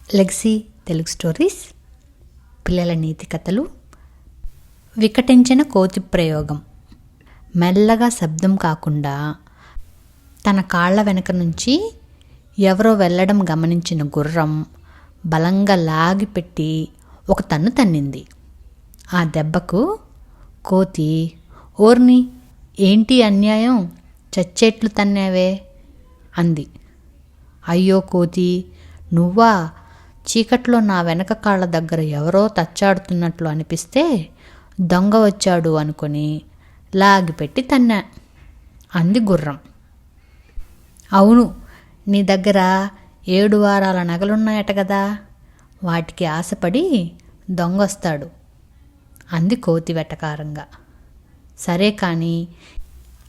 Legacy Telugu stories, పిల్లల నీతి కథలు. వికటించిన కోతి ప్రయోగం. మెల్లగా శబ్దం కాకుండా తన కాళ్ల వెనక నుంచి ఎవరో వెళ్ళడం గమనించిన గుర్రం బలంగా లాగిపెట్టి ఒక తన్ను తన్నింది. ఆ దెబ్బకు కోతి, ఓర్ని, ఏంటి అన్యాయం, చచ్చేట్లు తన్నావే అంది. అయ్యో కోతి, నువ్వా? చీకట్లో నా వెనక కాళ్ళ దగ్గర ఎవరో తచ్చాడుతున్నట్లు అనిపిస్తే దొంగ వచ్చాడు అనుకొని లాగిపెట్టి తన్నా అంది గుర్రం. అవును, నీ దగ్గర 7 వారాల నగలున్నాయట కదా, వాటికి ఆశపడి దొంగొస్తాడు అంది కోతి వెటకారంగా. సరే కానీ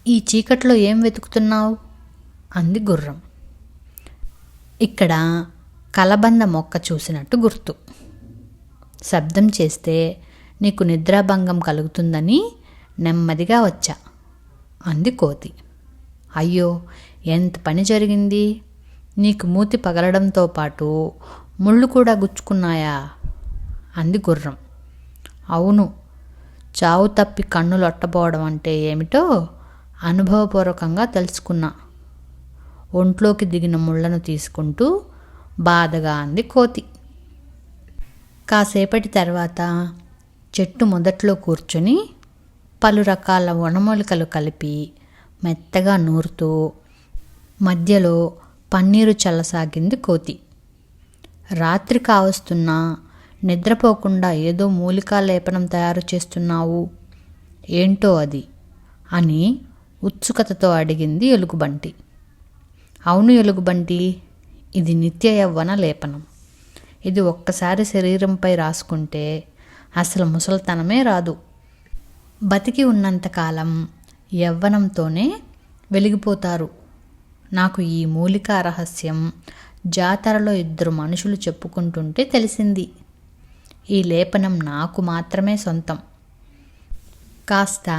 ఈ చీకట్లో ఏం వెతుకుతున్నావు అంది గుర్రం. ఇక్కడ కలబంద మొక్క చూసినట్టు గుర్తు. శబ్దం చేస్తే నీకు నిద్రాభంగం కలుగుతుందని నెమ్మదిగా వచ్చా అంది కోతి. అయ్యో, ఎంత పని జరిగింది! నీకు మూతి పగలడంతో పాటు ముళ్ళు కూడా గుచ్చుకున్నాయా అంది గుర్రం. అవును, చావు తప్పి కన్నులు ఒట్టబోవడం అంటే ఏమిటో అనుభవపూర్వకంగా తెలుసుకున్నా. ఒంట్లోకి దిగిన ముళ్లను తీసుకుంటూ బాధగా అంది కోతి. కాసేపటి తర్వాత చెట్టు మొదట్లో కూర్చొని పలు రకాల వనమూలికలు కలిపి మెత్తగా నూరుతూ మధ్యలో పన్నీరు చల్లసాగింది కోతి. రాత్రి కావస్తున్నా నిద్రపోకుండా ఏదో మూలికా లేపనం తయారు చేస్తున్నావు, ఏంటో అది అని ఉత్సుకతతో అడిగింది ఎలుగుబంటి. అవును ఎలుగుబంటి, ఇది నిత్య యవ్వన లేపనం. ఇది ఒక్కసారి శరీరంపై రాసుకుంటే అసలు ముసలితనమే రాదు. బతికి ఉన్నంతకాలం యవ్వనంతోనే వెలిగిపోతారు. నాకు ఈ మూలికా రహస్యం జాతరలో 2 మనుషులు చెప్పుకుంటుంటే తెలిసింది. ఈ లేపనం నాకు మాత్రమే సొంతం. కాస్త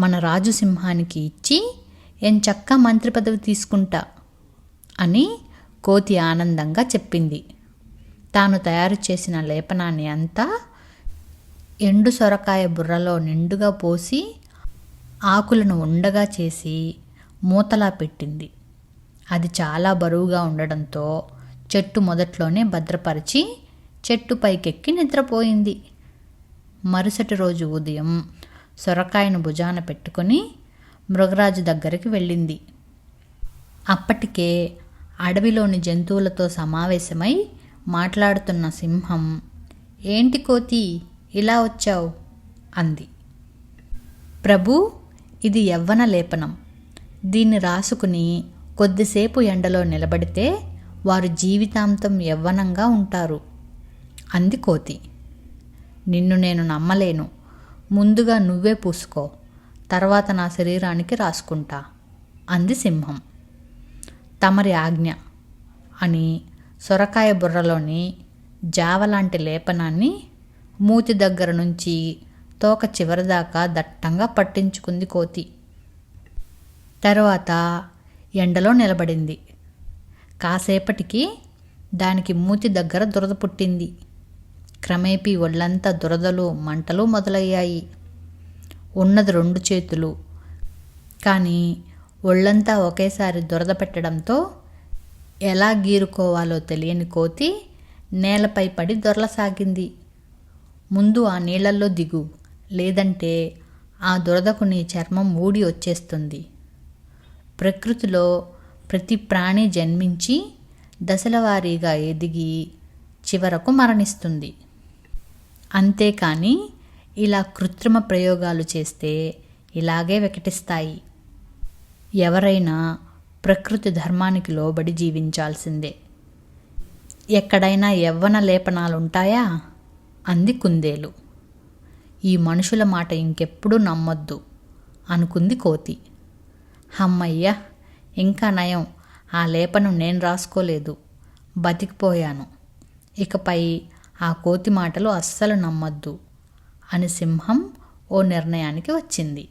మన రాజు సింహానికి ఇచ్చి ఎంచక్కా మంత్రి పదవి తీసుకుంటా అని కోతి ఆనందంగా చెప్పింది. తాను తయారు చేసిన లేపనాన్ని అంతా ఎండు సొరకాయ బుర్రలో నిండుగా పోసి ఆకులను ఉండగా చేసి మూతలా పెట్టింది. అది చాలా బరువుగా ఉండడంతో చెట్టు మొదట్లోనే భద్రపరిచి చెట్టు పైకెక్కి నిద్రపోయింది. మరుసటి రోజు ఉదయం సొరకాయను భుజాన పెట్టుకొని మృగరాజు దగ్గరికి వెళ్ళింది. అప్పటికే అడవిలోని జంతువులతో సమావేశమై మాట్లాడుతున్న సింహం, ఏంటి కోతి, ఇలా వచ్చావు అంది. ప్రభు, ఇది యవ్వన లేపనం. దీన్ని రాసుకుని కొద్దిసేపు ఎండలో నిలబడితే వారు జీవితాంతం యవ్వనంగా ఉంటారు అంది కోతి. నిన్ను నేను నమ్మలేను. ముందుగా నువ్వే పూసుకో, తర్వాత నా శరీరానికి రాసుకుంటా అంది సింహం. తమరి ఆజ్ఞ అని సొరకాయ బుర్రలోని జావలాంటి లేపనాన్ని మూతి దగ్గర నుంచి తోక చివరిదాకా దట్టంగా పట్టించుకుంది కోతి. తర్వాత ఎండలో నిలబడింది. కాసేపటికి దానికి మూతి దగ్గర దురద పుట్టింది. క్రమేపీ ఒళ్ళంతా దురదలు, మంటలు మొదలయ్యాయి. ఉన్నది 2 చేతులు, కానీ ఒళ్ళంతా ఒకేసారి దురద పెట్టడంతో ఎలా గీరుకోవాలో తెలియని కోతి నేలపై పడి దొరలసాగింది. ముందు ఆ నీళ్లలో దిగు, లేదంటే ఆ దురదకు నీ చర్మం ఊడి వచ్చేస్తుంది. ప్రకృతిలో ప్రతి ప్రాణి జన్మించి దశలవారీగా ఎదిగి చివరకు మరణిస్తుంది. అంతేకాని ఇలా కృత్రిమ ప్రయోగాలు చేస్తే ఇలాగే వికటిస్తాయి. ఎవరైనా ప్రకృతి ధర్మానికి లోబడి జీవించాల్సిందే. ఎక్కడైనా యవ్వన లేపనాలుంటాయా అంది కుందేలు. ఈ మనుషుల మాట ఇంకెప్పుడూ నమ్మొద్దు అనుకుంది కోతి. హమ్మయ్య, ఇంకా నయం, ఆ లేపనం నేను రాసుకోలేదు, బతికిపోయాను. ఇకపై ఆ కోతి మాటలు అస్సలు నమ్మొద్దు అని సింహం ఓ నిర్ణయానికి వచ్చింది.